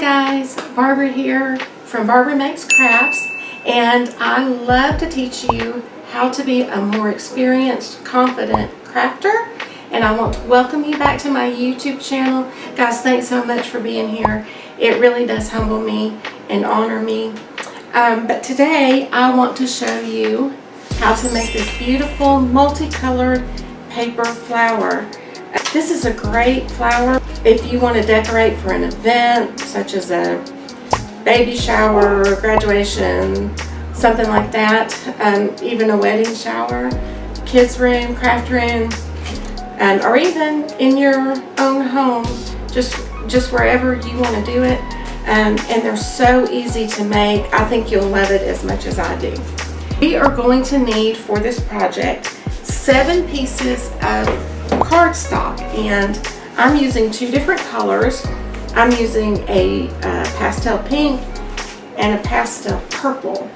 guys, Barbara here from Barbara Makes Crafts, and I love to teach you how to be a more experienced, confident crafter. And I want to welcome you back to my YouTube channel. Guys, thanks so much for being here. It really does humble me and honor me. But today I want to show you how to make this beautiful multicolored paper flower. This is a great flower if you want to decorate for an event such as a baby shower, graduation, something like that, even a wedding shower, kids room, craft room, or even in your own home, just wherever you want to do it. And they're so easy to make. I think you'll love it as much as I do. We are going to need for this project 7 pieces of cardstock, and I'm using 2 different colors. I'm using a pastel pink and a pastel purple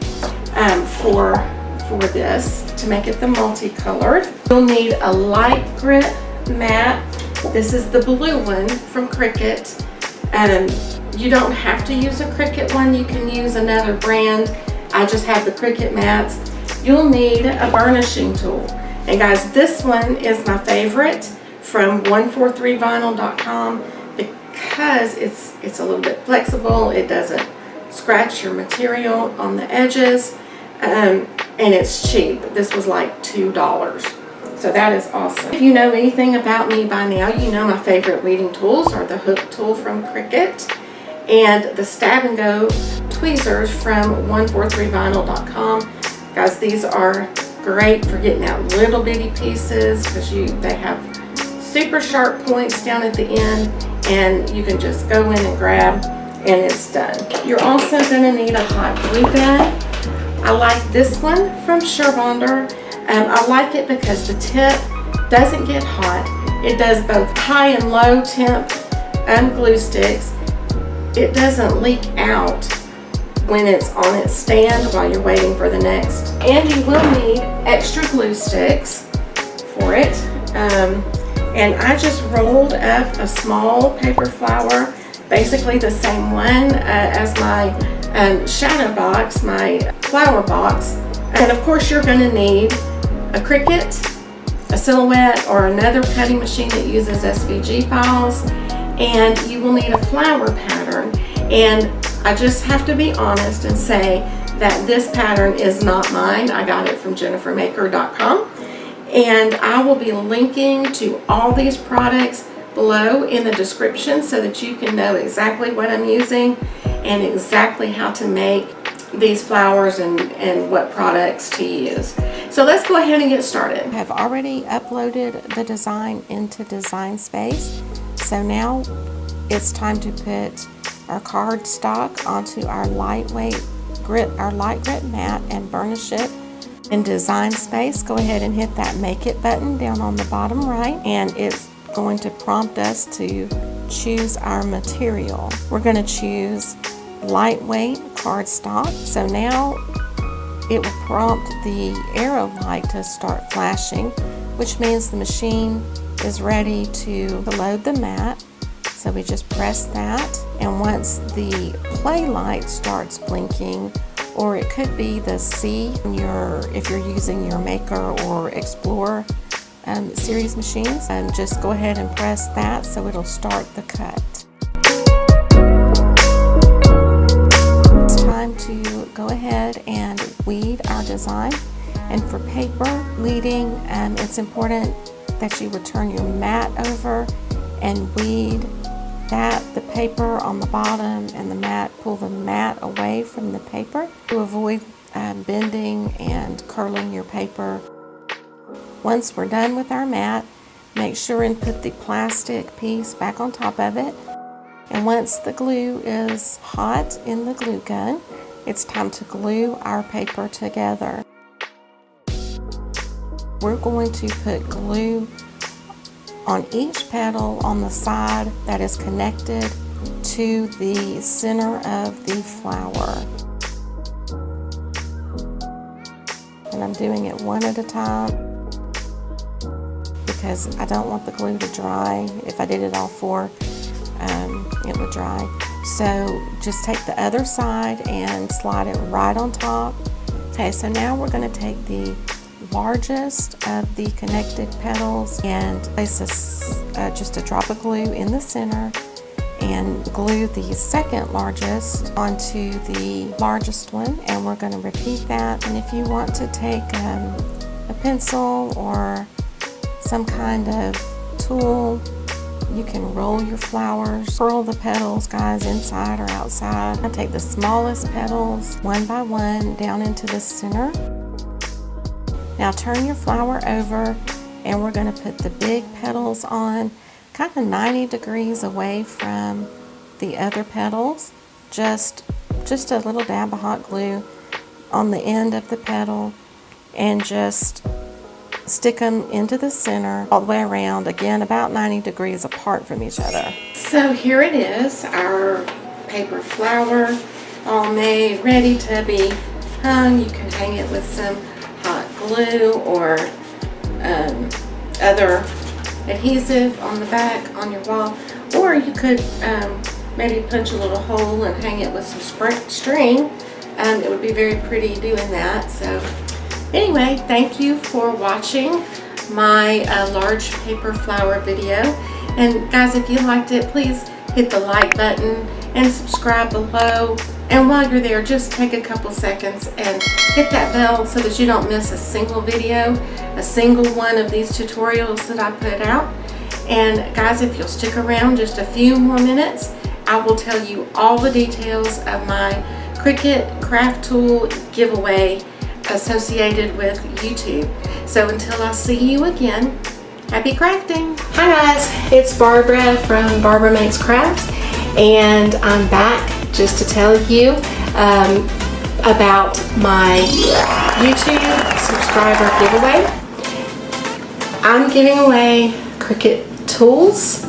for this to make it the multicolored. You'll need a light grit mat. This is the blue one from Cricut. You don't have to use a Cricut one. You can use another brand. I just have the Cricut mats. You'll need a burnishing tool. And guys, this one is my favorite from 143vinyl.com because it's a little bit flexible. It doesn't scratch your material on the edges, and it's cheap. This was like $2. So that is awesome. If you know anything about me by now, you know my favorite weeding tools are the hook tool from Cricut and the stab and go tweezers from 143vinyl.com. Guys, these are great for getting out little bitty pieces because they have super sharp points down at the end, and you can just go in and grab and it's done. You're also going to need a hot glue gun. I like this one from Sherbonder. I like it because the tip doesn't get hot. It does both high and low temp glue sticks. It doesn't leak out when it's on its stand while you're waiting for the next. And you will need extra glue sticks for it. And I just rolled up a small paper flower, basically the same one as my shadow box, my flower box. And of course you're going to need a Cricut, a Silhouette, or another cutting machine that uses SVG files. And you will need a flower pattern. And I just have to be honest and say that this pattern is not mine. I got it from jennifermaker.com. And I will be linking to all these products below in the description so that you can know exactly what I'm using and exactly how to make these flowers and what products to use. So let's go ahead and get started. I have already uploaded the design into Design Space. So now it's time to put our cardstock onto our light grit mat and burnish it. In Design Space, go ahead and hit that Make It button down on the bottom right, and it's going to prompt us to choose our material. We're going to choose lightweight cardstock. So now it will prompt the arrow light to start flashing, which means the machine is ready to load the mat. So we just press that, and once the play light starts blinking, or it could be the C if you're using your Maker or Explorer series machines, and just go ahead and press that so it'll start the cut. It's time to go ahead and weed our design. And for paper weeding, it's important that you return your mat over and weed the paper on the bottom and the mat. Pull the mat away from the paper to avoid bending and curling your paper. Once we're done with our mat, make sure and put the plastic piece back on top of it. And once the glue is hot in the glue gun, it's time to glue our paper together. We're going to put glue on each petal on the side that is connected to the center of the flower. And I'm doing it one at a time because I don't want the glue to dry. If I did it all 4 it would dry. So just take the other side and slide it right on top. Okay, so now we're going to take the largest of the connected petals and place just a drop of glue in the center and glue the second largest onto the largest one, and we're going to repeat that. And if you want to take a pencil or some kind of tool, you can roll your flowers, curl the petals, guys, inside or outside. I take the smallest petals one by one down into the center. Now turn your flower over, and we're going to put the big petals on kind of 90 degrees away from the other petals. Just a little dab of hot glue on the end of the petal, and just stick them into the center all the way around, again about 90 degrees apart from each other. So here it is, our paper flower all made, ready to be hung. You can hang it with some hot glue or other adhesive on the back on your wall, or you could maybe punch a little hole and hang it with some string. It would be very pretty doing that. So anyway, thank you for watching my large paper flower video. And guys, if you liked it, please hit the like button and subscribe below. And while you're there, just take a couple seconds and hit that bell so that you don't miss a single video, a single one of these tutorials that I put out. And guys, if you'll stick around just a few more minutes, I will tell you all the details of my Cricut craft tool giveaway associated with YouTube. So until I see you again, happy crafting. Hi guys, it's Barbara from Barbara Makes Crafts, and I'm back just to tell you about my YouTube subscriber giveaway. I'm giving away Cricut tools.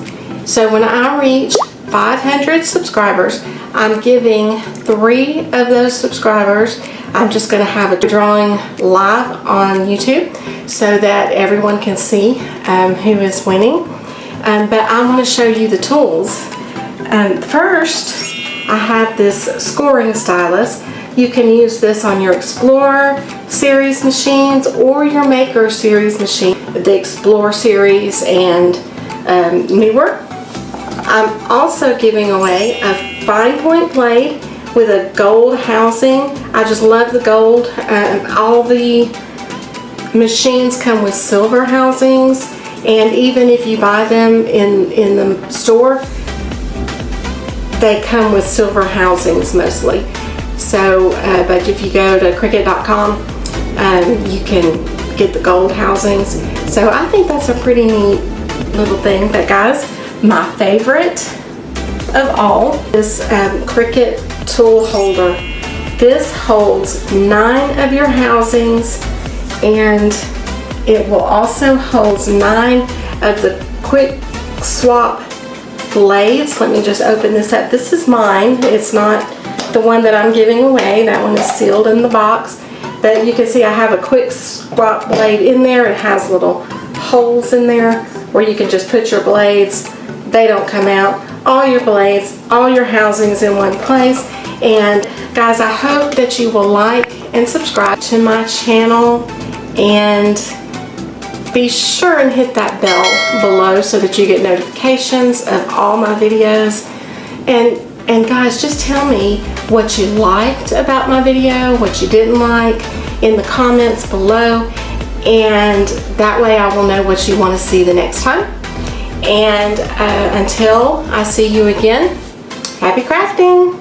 So when I reach 500 subscribers, I'm giving 3 of those subscribers. I'm just going to have a drawing live on YouTube so that everyone can see who is winning. But I want to show you the tools. First, I have this scoring stylus. You can use this on your Explorer series machines or your Maker series machine, the Explorer series and newer. I'm also giving away a fine point blade with a gold housing. I just love the gold. All the machines come with silver housings, and even if you buy them in the store, they come with silver housings mostly. So, but if you go to Cricut.com, you can get the gold housings. So I think that's a pretty neat little thing. But guys, my favorite of all is Cricut tool holder. This holds 9 of your housings, and it will also hold 9 of the quick swap blades. Let me just open this up. This is mine. It's not the one that I'm giving away. That one is sealed in the box. But you can see I have a quick swap blade in there. It has little holes in there where you can just put your blades. They don't come out. All your blades, all your housings in one place. And guys, I hope that you will like and subscribe to my channel, and be sure and hit that bell below so that you get notifications of all my videos. And guys, just tell me what you liked about my video, what you didn't like in the comments below, and that way I will know what you want to see the next time. And until I see you again, happy crafting!